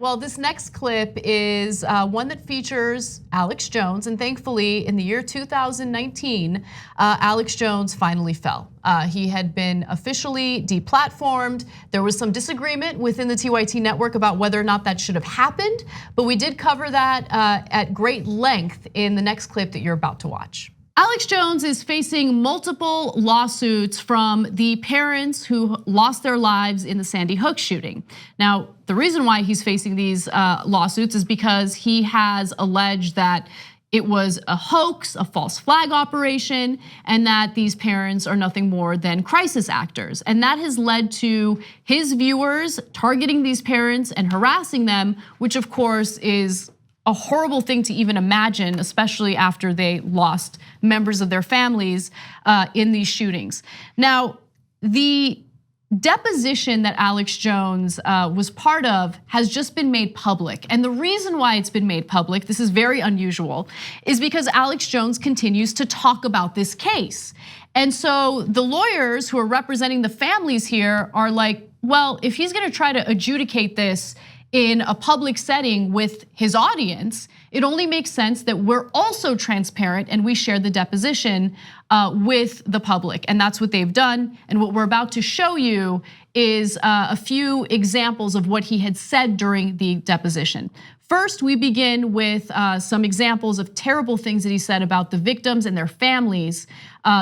Well, this next clip is one that features Alex Jones, and thankfully in the year 2019, Alex Jones finally fell. He had been officially deplatformed. There was some disagreement within the TYT network about whether or not that should have happened, but we did cover that at great length in the next clip that you're about to watch. Alex Jones is facing multiple lawsuits from the parents who lost their lives in the Sandy Hook shooting. Now, the reason why he's facing these lawsuits is because he has alleged that it was a hoax, a false flag operation, and that these parents are nothing more than crisis actors. And that has led to his viewers targeting these parents and harassing them, which of course is a horrible thing to even imagine, especially after they lost members of their families in these shootings. Now, the deposition that Alex Jones was part of has just been made public. And the reason why it's been made public, this is very unusual, is because Alex Jones continues to talk about this case. And so the lawyers who are representing the families here are like, well, if he's gonna try to adjudicate this in a public setting with his audience, it only makes sense that we're also transparent and we share the deposition with the public. And that's what they've done. And what we're about to show you is a few examples of what he had said during the deposition. First, we begin with some examples of terrible things that he said about the victims and their families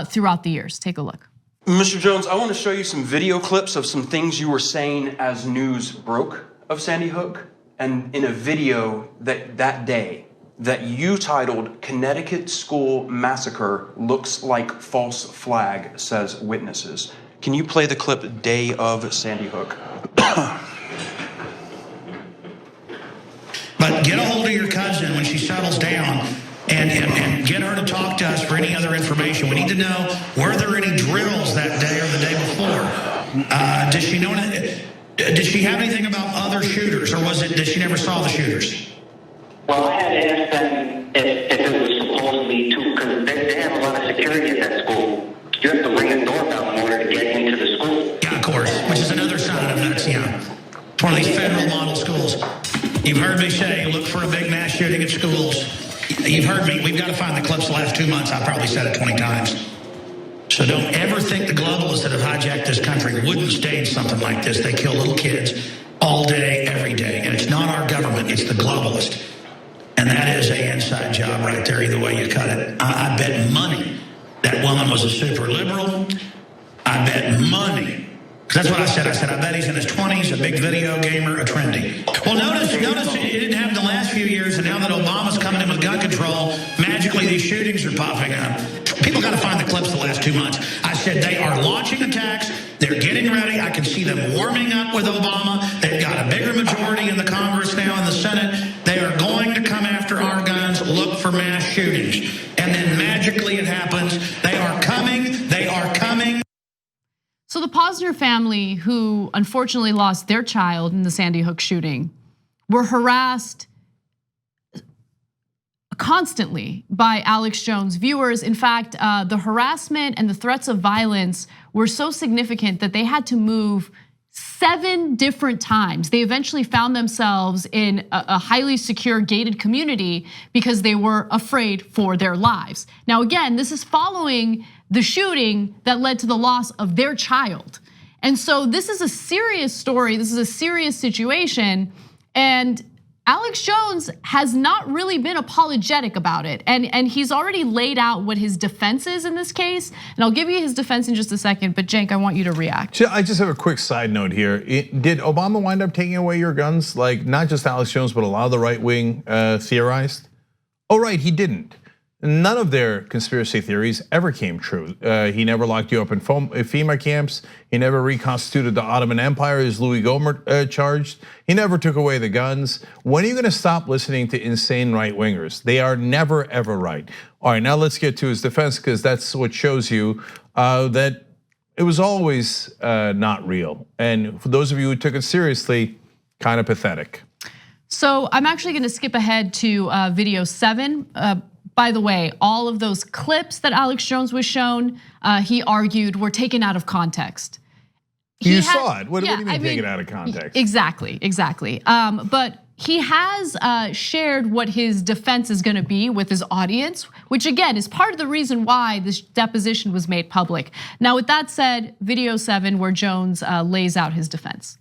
throughout the years. Take a look. Mr. Jones, I want to show you some video clips of some things you were saying as news broke of Sandy Hook, and in a video that day that you titled "Connecticut School Massacre Looks Like False Flag, Says Witnesses." Can you play the clip day of Sandy Hook? But get a hold of your cousin when she settles down and get her to talk to us for any other information. We need to know, were there any drills that day or the day before? Does she know anything? Did she have anything about other shooters, or was it that she never saw the shooters? Well, I had to ask them if it was supposedly too, because they have a lot of security at that school. You have to ring a doorbell in order to get into the school. Yeah, of course, which is another sign of nuts, yeah. It's one of these federal model schools. You've heard me say, look for a big mass shooting at schools. You've heard me, we've got to find the clips the last 2 months. I've probably said it 20 times. So don't ever think the globalists that have hijacked this country wouldn't stage something like this. They kill little kids all day, every day. And it's not our government, it's the globalist. And that is an inside job right there, either way you cut it. I bet money that woman was a super liberal. I bet money. That's what I said. I bet he's in his 20s, a big video gamer, a trendy. Well, notice it didn't happen the last few years, and now that Obama's coming in with gun control, magically these shootings are popping up. People got to find the clips the last 2 months. I said they are launching attacks. They're getting ready. I can see them warming up with Obama. They've got a bigger majority in the Congress now, in the Senate. They are going to come after our guns, look for mass shootings. And then magically it happens. They are coming. They are coming. So the Posner family, who unfortunately lost their child in the Sandy Hook shooting, were harassed constantly by Alex Jones viewers. In fact, the harassment and the threats of violence were so significant that they had to move 7 different times. They eventually found themselves in a highly secure gated community because they were afraid for their lives. Now, again, this is following the shooting that led to the loss of their child. And so this is a serious story. This is a serious situation. And Alex Jones has not really been apologetic about it. And he's already laid out what his defense is in this case. And I'll give you his defense in just a second, but Cenk, I want you to react. I just have a quick side note here. Did Obama wind up taking away your guns? Like not just Alex Jones, but a lot of the right wing theorized? Oh, right, he didn't. None of their conspiracy theories ever came true. He never locked you up in FEMA camps. He never reconstituted the Ottoman Empire, as Louis Gohmert charged. He never took away the guns. When are you gonna stop listening to insane right wingers? They are never, ever right. All right, now let's get to his defense, because that's what shows you that it was always not real. And for those of you who took it seriously, kind of pathetic. So I'm actually gonna skip ahead to video 7. By the way, all of those clips that Alex Jones was shown, he argued were taken out of context. You saw it. What do you mean taken out of context? Exactly. But he has shared what his defense is gonna be with his audience, which again is part of the reason why this deposition was made public. Now with that said, video 7 where Jones lays out his defense.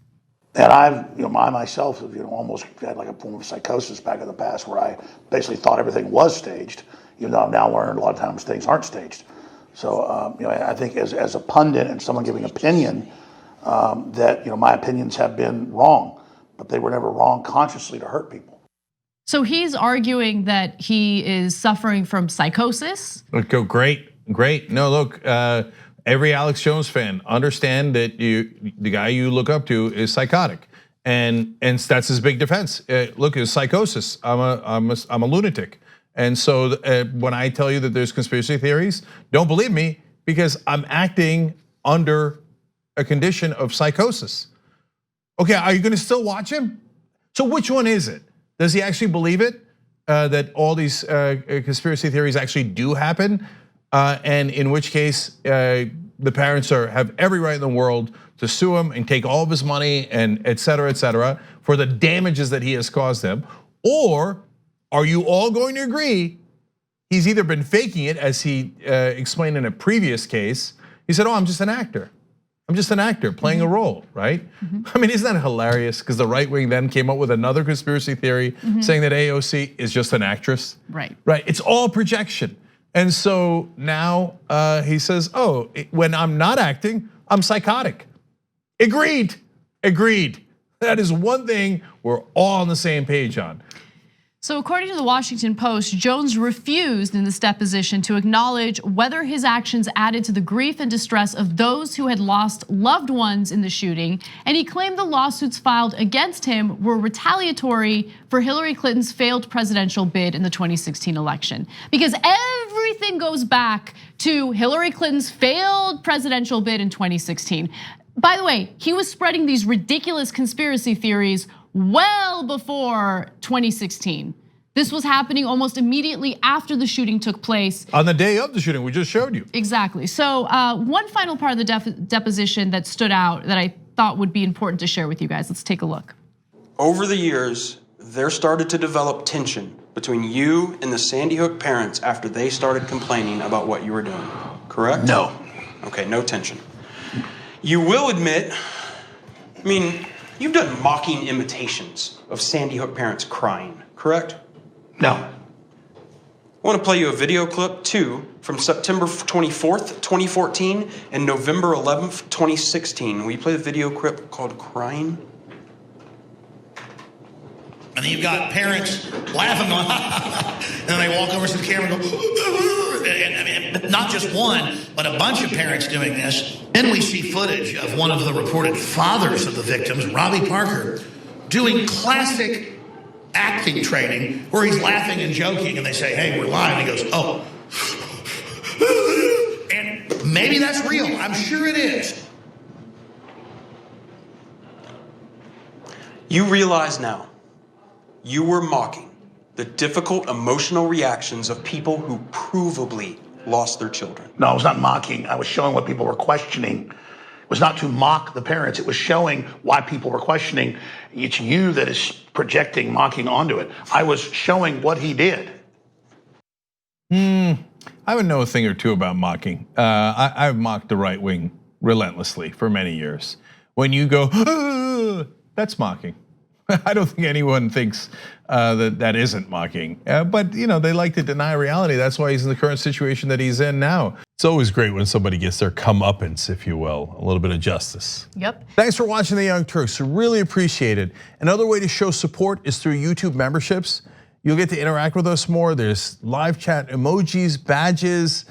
And I myself have, almost had like a form of psychosis back in the past where I basically thought everything was staged, even though I've now learned a lot of times things aren't staged. So, I think as a pundit and someone giving opinion, that, my opinions have been wrong, but they were never wrong consciously to hurt people. So he's arguing that he is suffering from psychosis. Go great. No, look, every Alex Jones fan understand that the guy you look up to is psychotic, and that's his big defense. Look, it's psychosis. I'm a lunatic, and so when I tell you that there's conspiracy theories, don't believe me because I'm acting under a condition of psychosis. Okay, are you going to still watch him? So which one is it? Does he actually believe it? That all these conspiracy theories actually do happen? And in which case, the parents have every right in the world to sue him and take all of his money and et cetera, for the damages that he has caused them? Or are you all going to agree he's either been faking it, as he explained in a previous case? He said, I'm just an actor. I'm just an actor playing a role, right? I mean, isn't that hilarious? Because the right wing then came up with another conspiracy theory saying that AOC is just an actress. Right. It's all projection. And so now he says, when I'm not acting, I'm psychotic. Agreed. That is one thing we're all on the same page on. So according to the Washington Post, Jones refused in this deposition to acknowledge whether his actions added to the grief and distress of those who had lost loved ones in the shooting, and he claimed the lawsuits filed against him were retaliatory for Hillary Clinton's failed presidential bid in the 2016 election. Because everything goes back to Hillary Clinton's failed presidential bid in 2016. By the way, he was spreading these ridiculous conspiracy theories well before 2016. This was happening almost immediately after the shooting took place. On the day of the shooting, we just showed you. Exactly. So one final part of the deposition that stood out that I thought would be important to share with you guys. Let's take a look. Over the years, there started to develop tension between you and the Sandy Hook parents after they started complaining about what you were doing, correct? No. Okay, no tension. You will admit, you've done mocking imitations of Sandy Hook parents crying, correct? No. I want to play you a video clip too from September 24th, 2014 and November 11th, 2016. Will you play the video clip called Crying? And then you've got parents laughing on, and then they walk over to the camera and go, and not just one, but a bunch of parents doing this. Then we see footage of one of the reported fathers of the victims, Robbie Parker, doing classic acting training where he's laughing and joking, and they say, hey, we're live. And he goes, oh. And maybe that's real. I'm sure it is. You realize now, you were mocking the difficult emotional reactions of people who provably lost their children. No, I was not mocking. I was showing what people were questioning. It was not to mock the parents. It was showing why people were questioning. It's you that is projecting mocking onto it. I was showing what he did. I would know a thing or two about mocking. I've mocked the right wing relentlessly for many years. When you go, that's mocking. I don't think anyone thinks that isn't mocking, but they like to deny reality. That's why he's in the current situation that he's in now. It's always great when somebody gets their comeuppance, if you will, a little bit of justice. Yep. Thanks for watching The Young Turks, really appreciate it. Another way to show support is through YouTube memberships. You'll get to interact with us more. There's live chat emojis, badges.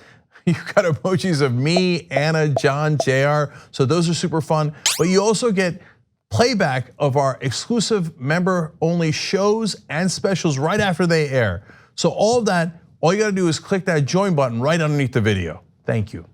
You've got emojis of me, Anna, John, JR, so those are super fun. But you also get playback of our exclusive member-only shows and specials right after they air. So all of that, all you gotta do is click that join button right underneath the video. Thank you.